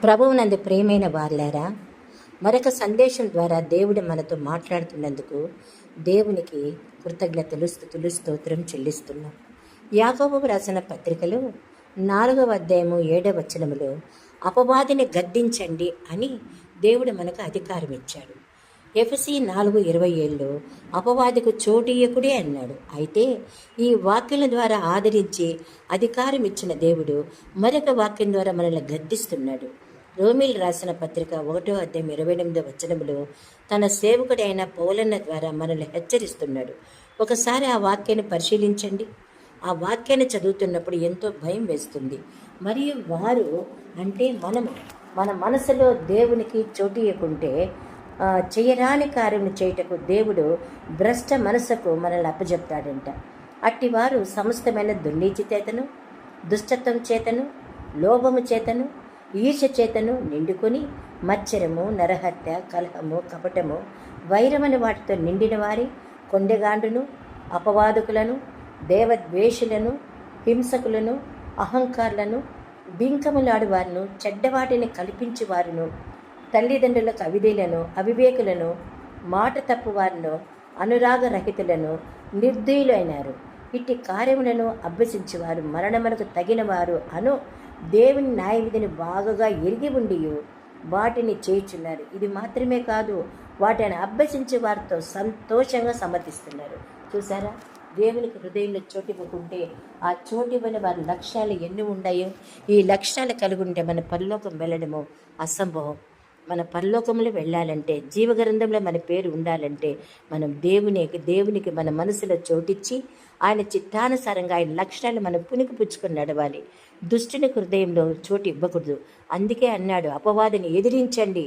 ప్రభువునందు ప్రియమైన వారులారా, మరొక సందేశం ద్వారా దేవుడు మనతో మాట్లాడుతున్నందుకు దేవునికి కృతజ్ఞతలు, స్తుతులు, స్తోత్రం చెల్లిస్తున్నాం. యాకోబు రాసిన పత్రికలో 4వ అధ్యాయము 7వ వచనములో అపవాదిని గద్దించండి అని దేవుడు మనకు అధికారం ఇచ్చాడు. ఎఫెసీ 4:27లో అపవాదికి చోటీయకుడే అన్నాడు. అయితే ఈ వాక్యం ద్వారా ఆదరించి అధికారం ఇచ్చిన దేవుడు మరొక వాక్యం ద్వారా మనల్ని గద్దిస్తున్నాడు. రోమీలు రాసిన పత్రిక 1వ అధ్యాయం 28వ వచనములో తన సేవకుడైన పౌలన్న ద్వారా మనల్ని హెచ్చరిస్తున్నాడు. ఒకసారి ఆ వాక్యాన్ని పరిశీలించండి. ఆ వాక్యాన్ని చదువుతున్నప్పుడు ఎంతో భయం వేస్తుంది. మరియు వారు అంటే మన మనసులో దేవునికి చోటీయకుంటే చేయరాని కార్యము చేయుటకు దేవుడు భ్రష్ట మనసుకు మనల్ని అప్పచెప్తాడంట. అట్టివారు సమస్తమైన దుర్నీతి చేతను, దుష్టత్వం చేతను, లోభము చేతను, ఈర్ష్య చేతను నిండుకొని మత్సరము, నరహత్య, కలహము, కపటము, వైరమని వాటితో నిండిన వారి కొండెగాండును, అపవాదకులను, దేవద్వేషులను, హింసకులను, అహంకారులను, బింకములాడు వారిను, చెడ్డవాటిని కల్పించి వారును, తల్లిదండ్రులకు అవిధేయులను, అవివేకులను, మాట తప్పు వారిను, అనురాగరహితులను, నిర్దయులైనారు. ఇట్టి కార్యములను అభ్యసించేవారు మరణమునకు తగిన వారు అను దేవుని న్యాయవిధిని బాగా ఎరిగి ఉండి వాటిని చేయుచున్నారు. ఇది మాత్రమే కాదు, వాటిని అభ్యసించే వారితో సంతోషంగా సమర్థిస్తున్నారు. చూసారా, దేవునికి హృదయంలో చోటివ్వకుంటే ఆ చోటివ్వని వారి లక్ష్యాలు ఎన్ని ఉన్నాయో, ఈ లక్ష్యాలు కలిగి ఉంటే మన పరలోకం వెళ్ళడము అసంభవం. మన పరలోకంలో వెళ్ళాలంటే, జీవగ్రంథంలో మన పేరు ఉండాలంటే మనం దేవునికి మన మనసులో చోటిచ్చి ఆయన చిత్తానుసారంగా ఆయన లక్ష్యాలు మనం పుణికిపుచ్చుకొని నడవాలి. దుష్టుని హృదయంలో చోటు ఇవ్వకూడదు. అందుకే అన్నాడు, అపవాదిని ఎదిరించండి,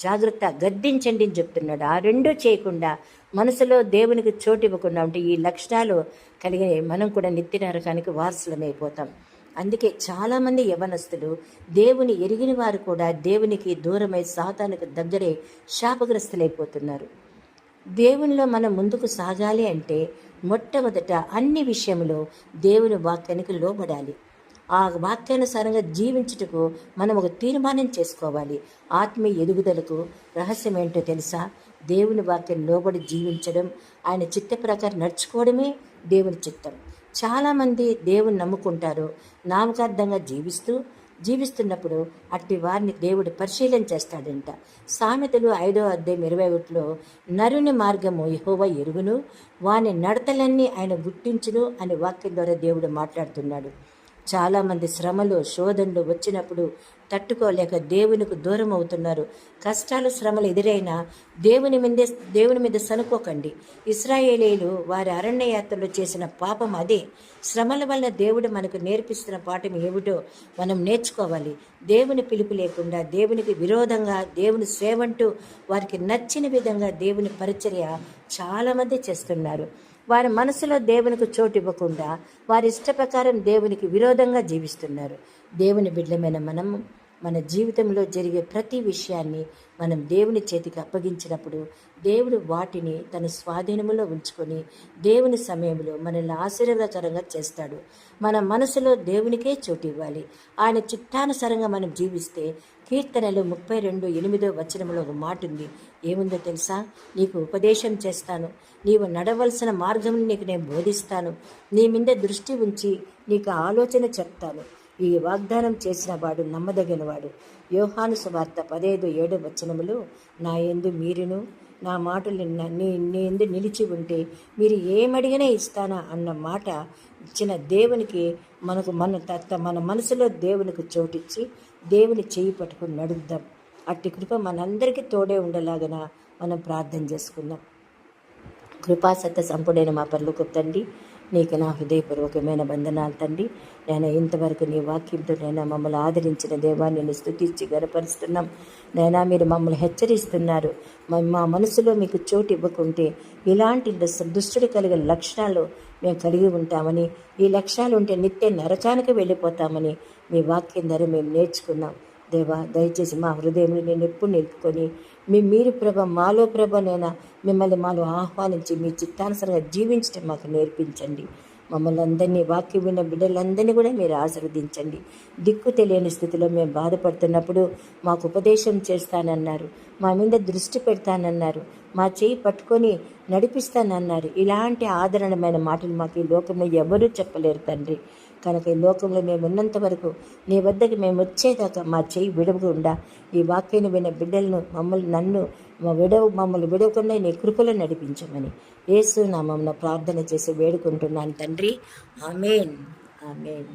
జాగ్రత్త, గద్దించండి అని చెప్తున్నాడు. ఆ రెండూ చేయకుండా మనసులో దేవునికి చోటు ఇవ్వకుండా ఉంటే ఈ లక్షణాలు కలిగి మనం కూడా నిత్య నరకానికి వారసులమైపోతాం. అందుకే చాలామంది యవనస్తులు దేవుని ఎరిగిన వారు కూడా దేవునికి దూరమై సాతానుకు దగ్గరే శాపగ్రస్తులైపోతున్నారు. దేవునిలో మనం ముందుకు సాగాలి అంటే మొట్టమొదట అన్ని విషయంలో దేవుని వాక్యానికి లోబడాలి. ఆ వాక్యానుసారంగా జీవించుటకు మనం ఒక తీర్మానం చేసుకోవాలి. ఆత్మీయ ఎదుగుదలకు రహస్యం ఏంటో తెలుసా? దేవుని వాక్యం లోబడి జీవించడం, ఆయన చిత్త ప్రకారం నడుచుకోవడమే దేవుని చిత్తం. చాలామంది దేవుని నమ్ముకుంటారు, నామకార్థంగా జీవిస్తున్నప్పుడు అట్టి వారిని దేవుడు పరిశీలన చేస్తాడంట. సామెతలు 5వ అధ్యాయం 21లో నరుని మార్గము యెహోవా ఎరుగును, వాని నడతలన్నీ ఆయన గుర్తించును అనే వాక్యం ద్వారా దేవుడు మాట్లాడుతున్నాడు. చాలామంది శ్రమలు, శోధనలు వచ్చినప్పుడు తట్టుకోలేక దేవునికి దూరం అవుతున్నారు. కష్టాలు, శ్రమలు ఎదురైనా దేవుని మీద సనుకోకండి. ఇశ్రాయేలీయులు వారి అరణ్య యాత్రలో చేసిన పాపం అదే. శ్రమల వల్ల దేవుడు మనకు నేర్పిస్తున్న పాఠం ఏమిటో మనం నేర్చుకోవాలి. దేవుని పిలుపు లేకుండా, దేవునికి విరోధంగా దేవుని సేవంటూ వారికి నచ్చిన విధంగా దేవుని పరిచర్య చాలామంది చేస్తున్నారు. వారి మనసులో దేవునికి చోటు ఇవ్వకుండా వారి ఇష్ట ప్రకారం దేవునికి విరోధంగా జీవిస్తున్నారు. దేవుని బిడ్డలమైన మనము మన జీవితంలో జరిగే ప్రతి విషయాన్ని మనం దేవుని చేతికి అప్పగించినప్పుడు దేవుడు వాటిని తన స్వాధీనములో ఉంచుకొని దేవుని సమయంలో మనల్ని ఆశీర్వాదకరంగా చేస్తాడు. మన మనసులో దేవునికే చోటు ఇవ్వాలి. ఆయన చిత్తానుసారంగా మనం జీవిస్తే కీర్తనలు 32:8వ వచనంలో ఒక మాట ఉంది. ఏముందో తెలుసా? నీకు ఉపదేశం చేస్తాను, నీవు నడవలసిన మార్గం నీకు నేను బోధిస్తాను, నీ మీద దృష్టి ఉంచి నీకు ఆలోచన చెప్తాను. ఈ వాగ్దానం చేసిన వాడు నమ్మదగినవాడు. యోహాను సువార్త 15:7 వచనములో నా యందు మీరును నా మాటలు నీ యందు నిలిచి ఉంటే మీరు ఏమడిగినా ఇస్తానా అన్న మాట ఇచ్చిన దేవునికి మన మనసులో దేవునికి చోటిచ్చి దేవుని చేయి పట్టుకుని నడుద్దాం. అట్టి కృప మనందరికీ తోడే ఉండలాగన మనం ప్రార్థన చేసుకుందాం. కృపాసత్య సంపూడైన మా పరలోకపు తండ్రి, నీకు నా హృదయపూర్వకమైన వందనాలు తండ్రి. నేను ఇంతవరకు నీ వాక్యంతో నేను మమ్మల్ని ఆదరించిన దేవాన్ని నేను స్తుతించి గనపరుస్తున్నాం. నైనా మీరు మమ్మల్ని హెచ్చరిస్తున్నారు. మా మనసులో మీకు చోటు ఇవ్వకుంటే ఇలాంటి దుష్టుడు కలిగిన లక్షణాలు మేము కలిగి ఉంటామని, ఈ లక్షణాలు ఉంటే నిత్య నరకానికి వెళ్ళిపోతామని మీ వాక్యం ద్వారా మేము నేర్చుకున్నాం. దేవా, దయచేసి మా హృదయంలో నేను ఎప్పుడు నిలుపుకొని మీరు ప్రభ మాలో ప్రభ నేను మిమ్మల్ని మాలో ఆహ్వానించి మీ చిత్తానుసారంగా జీవించడం మాకు నేర్పించండి. మమ్మల్ని అందరినీ, వాక్యం విన్న బిడ్డలందరినీ కూడా మీరు ఆశీర్వదించండి. దిక్కు తెలియని స్థితిలో మేము బాధపడుతున్నప్పుడు మాకు ఉపదేశం చేస్తానన్నారు, మా మీద దృష్టి పెడతానన్నారు, మా చేయి పట్టుకొని నడిపిస్తానన్నారు. ఇలాంటి ఆదరణమైన మాటలు మాకు ఈ లోకంలో ఎవరూ చెప్పలేరు తండ్రి. కనుక ఈ లోకంలో మేము ఉన్నంత వరకు నీ వద్దకు మేము వచ్చేదాకా మా చేయి విడవకుండా ఈ వాక్యాన్ని విన్న బిడ్డలను మమ్మల్ని విడవకుండా నీ కృపలో నడిపించమని యేసు నామమున ప్రార్థన చేసి వేడుకుంటున్నాను తండ్రి. ఆమేన్. ఆమేన్.